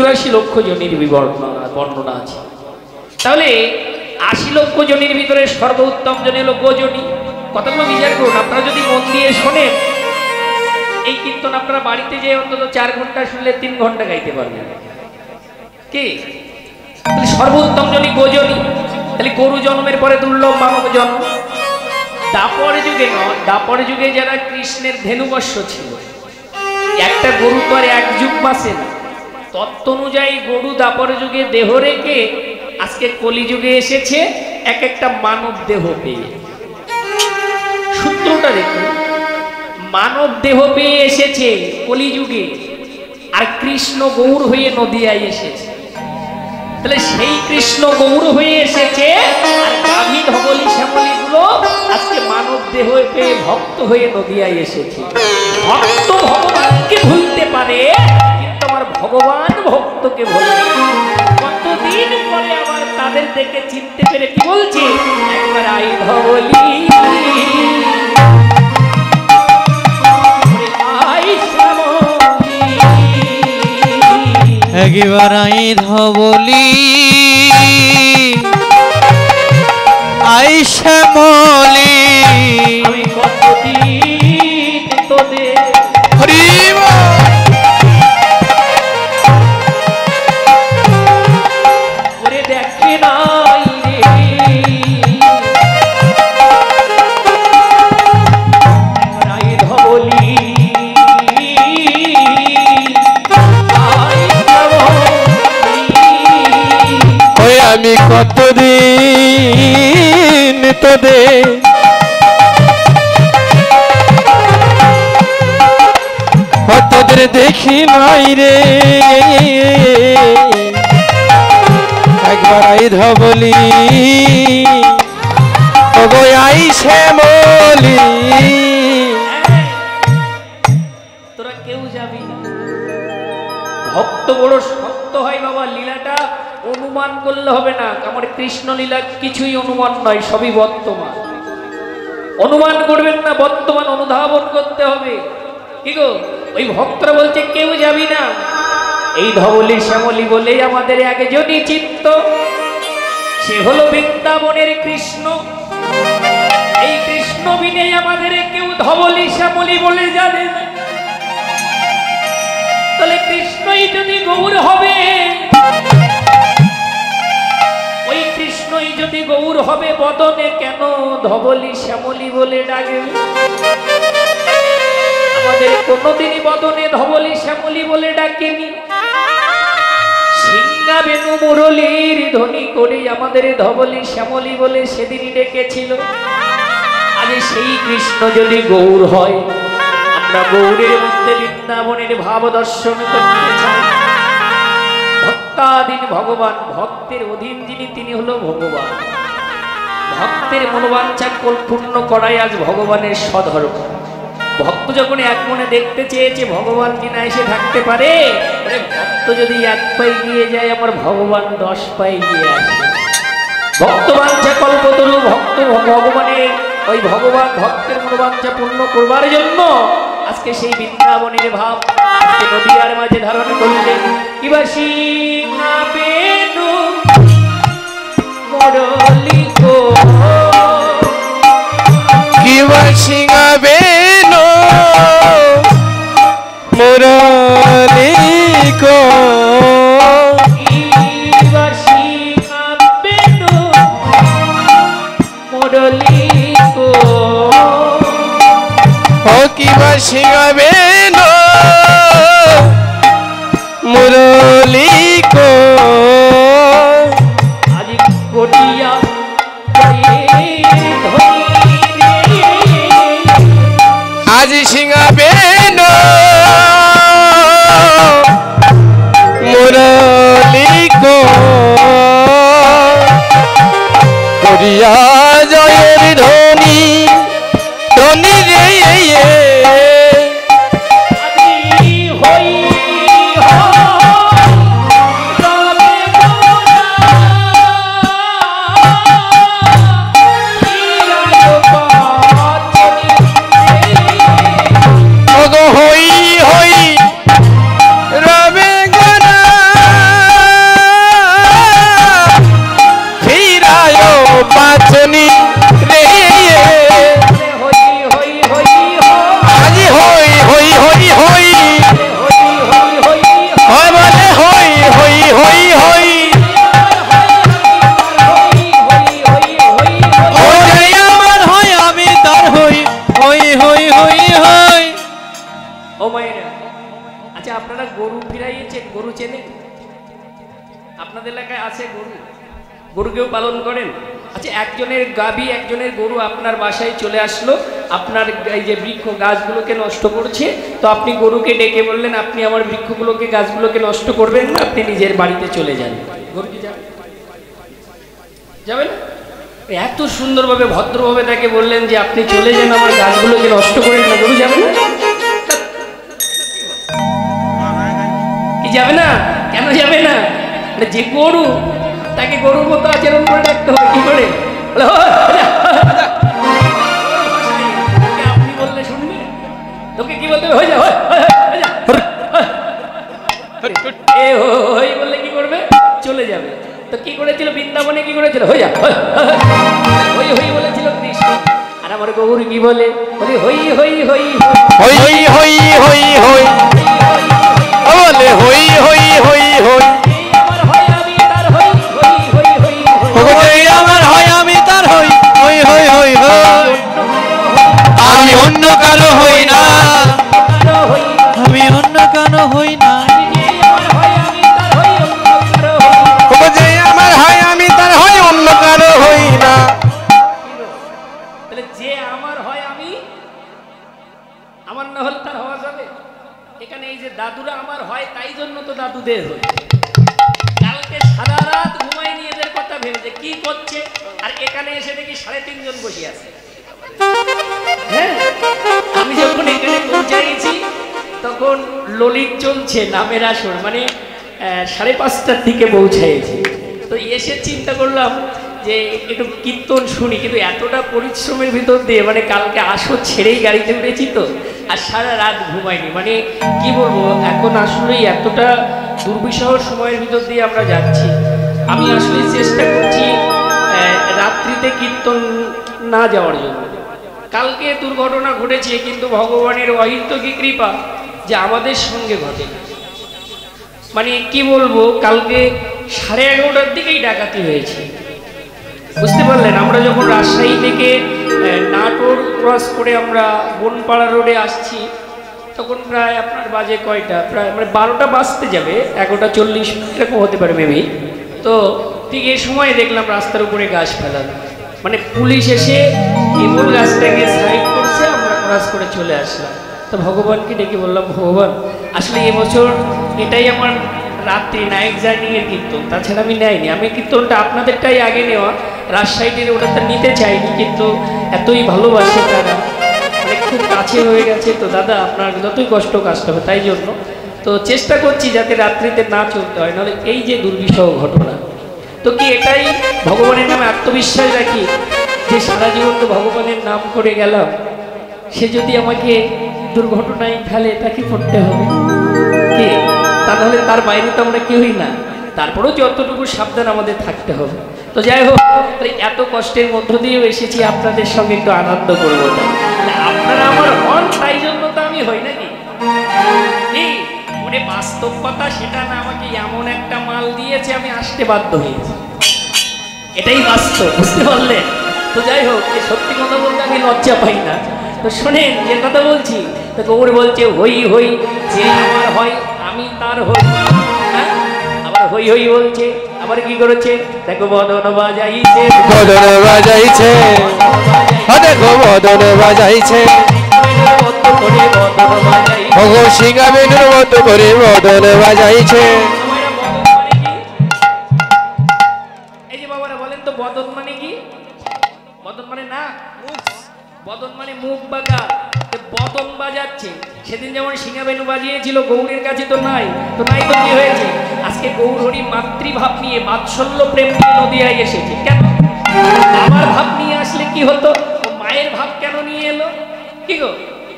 84 লক্ষ জনির বর্ণনা আছে। তাহলে 80 লক্ষ জনির ভিতরে সর্বোত্তম জন হলো গোজনী। কতগুলো বিচার করুন, আপনারা যদি মন দিয়ে শোনেন এই কীর্তন আপনারা বাড়িতে যে অন্তত 4 ঘন্টা শুনলে 3 ঘন্টা গাইতে পারবেন। কি সর্বোত্তম জনই গোজনী। তাহলে গরু জন্মের পরে দুর্লভ মানব জন্ম। দাপর যুগে নয়, দাপর যুগে যারা কৃষ্ণের ধেনুবর্ষ ছিল, একটা গরু তো আর 1 যুগ বাঁচে না। তত্ত্ব অনুযায়ী গরু দাপর যুগে দেহ রেখে আজকে কলিযুগে এসেছে এক একটা মানব দেহ পেয়ে। সূত্রটা দেখুন, মানব দেহ পেয়ে এসেছে কলিযুগে, আর কৃষ্ণ গৌর হয়ে নদিয়ায় এসেছে। তাহলে সেই কৃষ্ণ গৌর হয়ে এসেছে, আর গাভী ধবলি শ্যামলী গুলো আজকে মানব দেহ পেয়ে ভক্ত হয়ে নদিয়ায় এসেছে। ভক্ত ভগবানকে ভুলতে পারে, কিন্তু আমার ভগবান ভক্তকে ভুলে। কতদিন পরে আবার তাদের দেখে চিনতে পেরে কি বলছে, একবার আই ধবলি, একবার আই ধবলি, আই শ্যামলি, আমি কতদিন তোদের করে দেখে নাই রে, আই ধবলি, আমি কতদিন তোদের তোদের দেখি নাই রে, একবার আই ধবলি, ওগো আই শ্যামলি। তোরা কেউ যাবি না। ভক্ত বড় শক্ত হয় বাবা, লীলাটা অনুমান করলে হবে না। আমার কৃষ্ণ লীলা কিছুই অনুমান নয়, সবই বর্তমান। অনুমান করবেন না, বর্তমান অনুধাবন করতে হবে। কি গো, ওই ভক্তরা বলছে কেউ যাবি না। এই ধবলি শ্যামলী বলে আমাদের একজনই চিত্ত, সে হলো বৃন্দাবনের কৃষ্ণ। এই কৃষ্ণ বিনে আমাদের কেউ ধবলি শ্যামলী বলে জানে না। তাহলে কৃষ্ণই যদি গৌর হবে, ওই কৃষ্ণই যদি গৌর হবে বদনে, কেন ধবলি শ্যামলী বলে ডাকে? আমাদের কোনদিনই বদনে ধবলি শ্যামলী বলে ডাকেনি। সিংহা বেনু মুরলীর ধ্বনি করে আমাদের ধবলি শ্যামলী বলে সেদিনই ডেকেছিল। আজ সেই কৃষ্ণ যদি গৌর হয়, আমরা গৌরের মধ্যে বৃন্দাবনের ভাব দর্শন করতে চাই। ভক্তাধীন ভগবান, ভক্তের অধীন যিনি তিনি হলো ভগবান। ভক্তের মনোবাঞ্ছা পূর্ণ করাই আজ ভগবানের স্বধর্ম। ভক্ত যখন এক মনে দেখতে চেয়েছে ভগবান কিনা এসে থাকতে পারে, ভক্ত যদি 1 পায়ে গিয়ে যায়, আমার ভগবান 10 পায়ে গিয়ে আসে। ভক্তবাঞ্ছা কল্পতরু, ভক্ত ভগবানের ওই ভগবান ভক্তের মনোবাঞ্ছা পূর্ণ করবার জন্য আজকে সেই বৃন্দাবনের ভাব আজকে নদিয়ার মাঝে ধারণ করলেন। কিবা সিংহা বেনু মুরলী গো, কিবা সিংহা বেনু মুরলী গো, কিবা সিংহা বেনু মুরলী গো, ও কিবা সিংহা বেনু মুরলী গো, আজ কোটিয়া আজ সিংহা বেনু মুরলী গো, করিয়া জয়ের ধ্বনি ধ্বনি রে, আপনারা গরু ফিরাইয়েছেন, গরু চেনেন? আপনাদের এলাকায় আছে গরু? গরু কেউ পালন করেন? আচ্ছা, একজনের গাভী একজনের গরু আপনার বাসায় চলে আসলো, আপনার এই যে বৃক্ষ গাছগুলোকে নষ্ট করছে, তো আপনি গরুকে ডেকে বললেন আপনি আমার বৃক্ষগুলোকে গাছগুলোকে নষ্ট করবেন না, আপনি নিজের বাড়িতে চলে যান। গরু কি যাবে? যাবে না? এত সুন্দরভাবে ভদ্রভাবে তাকে বললেন যে আপনি চলে যান, আমার গাছগুলোকে নষ্ট করেন না, গরু যাবে না? কি যাবে না? কেন যাবে না? যে গরু, তাকে গরুর মতো আচরণ করে রাখতে হয়। কি করে? আপনি বললে শুনবে? তোকে কি বলতে হবে? হয়ে যা, হই বললে কি করবে? চলে যাবে। তো কি করেছিল বৃন্দাবনে? কি করেছিল? হয়ে যা, হই হই বলেছিল কৃষ্ণ। আর আমার গৌরী কি বলে? বলে হই হই হই হই হই হই হই বলে হই হই হই হই। আমার হয় আমি তার হই হই হই হই হই আমার হয় আমি তার হই হই হই হই হই। আমি অন্য কারো হই না, আমি অন্য কারো হই না। যে আমার হয় আমি তার হই, অন্য কারো হই না। তাহলে যে আমার হয় আমি, আমার না হলে তার হওয়া যাবে? এখানে এই যে দাদুরা আমার হয়, তাই জন্য তো দাদুদের হয়। কালকে সারা রাত ঘুমাই নিয়ে এদের কথা ভেবেছে কি করছে, আর এখানে এসে দেখি 3.5 জন বসে আছে। হ্যাঁ, আমি যখন এখানে পৌঁছাইছি তখন ললিত চলছে, নামের আসর, মানে 5:30টার দিকে পৌঁছাইছি। তো এসে চিন্তা করলাম যে একটু কীর্তন শুনি, কিন্তু এতটা পরিশ্রমের ভিতর দিয়ে, মানে কালকে আসর ছেড়েই গাড়িতে উঠেছি তো, আর সারা রাত ঘুমাইনি। মানে কি বলবো, এখন আসলেই এতটা দুর্বিষহ সময়ের ভিতর দিয়ে আমরা যাচ্ছি। আমি আসলে চেষ্টা করছি রাত্রিতে কীর্তন না যাওয়ার জন্য। কালকে দুর্ঘটনা ঘটেছে, কিন্তু ভগবানের অহিত কি কৃপা যে আমাদের সঙ্গে ঘটে। মানে কি বলবো, কালকে 11:30টার দিকেই ডাকাতি হয়েছে, বুঝতে পারলেন? আমরা যখন রাজশাহী থেকে নাটোর ক্রস করে আমরা বনপাড়া রোডে আসছি, তখন প্রায় আপনার বাজে কয়টা, প্রায় মানে 12টা বাজতে যাবে, 11:40 এরকম হতে পারে মেবি। তো ঠিক এই সময় দেখলাম রাস্তার উপরে গাছ ফেলানো, মানে পুলিশ এসে কেবল গাছটাকে সাইড করছে, আমরা ক্রস করে চলে আসলাম। তো ভগবানকে ডেকে বললাম, ভগবান আসলে এবছর এটাই আমার রাত্রি নাইট জার্নিংয়ের কীর্তন, তাছাড়া আমি নেয়নি। আমি কীর্তনটা আপনাদেরটাই আগে নেওয়া, রাজশাহীটির ওটা তো নিতে চাইনি, কিন্তু এতই ভালোবাসে তারা, মানে খুব কাছে হয়ে গেছে। তো দাদা আপনার যতই কষ্ট কাজটা হবে, তাই জন্য তো চেষ্টা করছি যাতে রাত্রিতে না চলতে হয়, নাহলে এই যে দুর্বিষহ ঘটনা। তো কি এটাই ভগবানের নামে আত্মবিশ্বাস রাখি যে সারা জীবন তো ভগবানের নাম করে গেলাম, সে যদি আমাকে দুর্ঘটনায় ফেলে তাকে পড়তে হবে কি? তা নাহলে তার বাইরে তো আমরা কেউই না। তারপরেও যতটুকু সাবধান আমাদের থাকতে হবে। তো যাই হোক, এত কষ্টের মধ্য দিয়েও এসেছি আপনাদের সঙ্গে একটু আনন্দ করবো। আপনারা আমার হন, তাই জন্য তো আমি হই নাকি? মানে বাস্তব কথা সেটা না, আমাকে এমন একটা মাল দিয়েছে আমি আসতে বাধ্য হয়েছি, এটাই বাস্তব, বুঝতে পারলেন? তো যাই হোক, সত্যি কথা বলতে আমি লজ্জা পাই না। তো শোনেন যে কথা বলছি, তো গৌর বলছে হই হই, যে আমার হয় আমি তার হই। হ্যাঁ, আবার হই হই বলছে, আবার কি করেছে দেখো, বদন বাজাইছে, বদন বাজাইছে, দেখো বদন বাজাইছে, ভগো সিংহা বেনুর মতো করে বদন বাজাইছে। এই যে বাবারা বলেন তো, বদন মানে কি? বদন মানে না, বদন মানে মুখ বাঁকা, বদন বাজাচ্ছে। সেদিন যেমন সিংহা বেনু বাজিয়েছিল, গৌরের কাছে তো নাই, তো নাই তো কি হয়েছে? আজকে গৌর হরি মাতৃভাব নিয়ে, বাৎসল্য প্রেম নিয়ে নদিয়ায় এসেছে। কেন? আমার ভাব নিয়ে আসলে কি হতো, মায়ের ভাব কেন নিয়ে এলো? কি গো,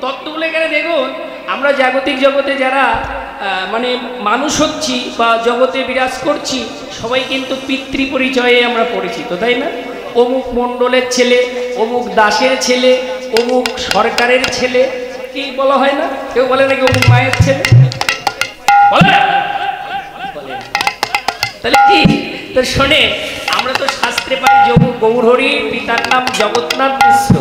তত্ত্বগুলো এখানে দেখুন। আমরা জাগতিক জগতে যারা মানে মানুষ হচ্ছি বা জগতে বিরাজ করছি, সবাই কিন্তু পিতৃ পরিচয়ে আমরা পরিচিত, তাই না? অমুক মণ্ডলের ছেলে, অমুক দাসের ছেলে, অমুক সরকারের ছেলে, কি বলা হয় না? কেউ বলে নাকি অমুক মায়ের ছেলে, বলে না? তাহলে কি? তো শোনে, আমরা তো শাস্ত্রে পাই গৌরহরি পিতার নাম জগন্নাথ মিশ্র।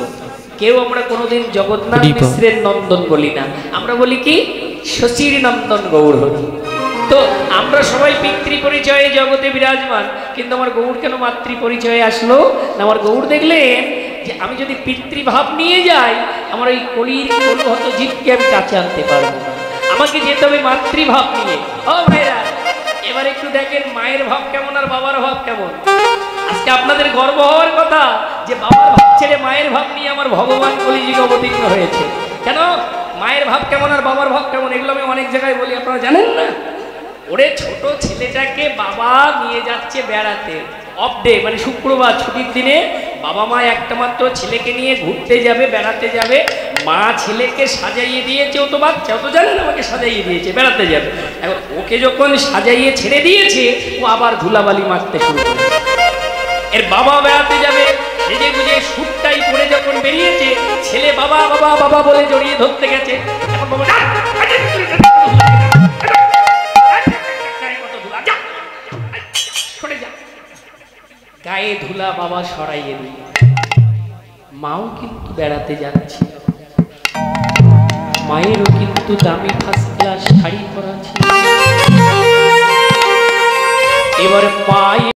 কেউ আমরা কোনোদিন জগন্নাথ মিশ্রের নন্দন বলি না, আমরা বলি কি শশীর নন্দন গৌর হরি। তো আমরা সবাই পিতৃ পরিচয়ে জগতে বিরাজমান, কিন্তু আমার গৌর কেন মাতৃ পরিচয়ে আসলো না? আমার গৌর দেখলেন যে আমি যদি পিতৃভাব নিয়ে যাই, আমার ওই কলির কলুহত জীবকে আমি কাছে আনতে পারবো না, আমাকে যেতে হবে মাতৃভাব নিয়ে। ও ভাইরা, এবার একটু দেখেন মায়ের ভাব কেমন আর বাবার ভাব কেমন। আজকে আপনাদের গর্ব হওয়ার কথা যে বাবার ভাব ছেড়ে মায়ের ভাব নিয়ে আমার ভগবান কলিযুগে অবতীর্ণ হয়েছে। কেন? মায়ের ভাব কেমন আর বাবার ভাব কেমন, এগুলো আমি অনেক জায়গায় বলি, আপনারা জানেন না? ওরে ছোট ছেলেটাকে বাবা নিয়ে যাচ্ছে বেড়াতে, অফ ডে মানে শুক্রবার ছুটির দিনে বাবা মা একটা মাত্র ছেলেকে নিয়ে ঘুরতে যাবে, বেড়াতে যাবে। মা ছেলেকে সাজাইয়ে দিয়েছে, ও তো বাচ্চা, ও তো জানেন আমাকে সাজাইয়ে দিয়েছে, বেড়াতে যাবে। এখন ওকে যখন সাজাইয়ে ছেড়ে দিয়েছে, ও আবার ধুলাবালি মারতে শুরু করেছে। এর বাবা বেড়াতে যাবে, সেজে গুজে সুটটাই পরে যখন বেরিয়েছে, ছেলে বাবা বাবা বাবা বলে জড়িয়ে ধরতে গেছে। এখন বাবা গায়ে ধুলা বাবা সরাইয়ে দিল। মাও কিন্তু বেড়াতে যাচ্ছে, মায়েরও কিন্তু দামি ফার্স্ট ক্লাস শাড়ি পরা ছিল। এবার মা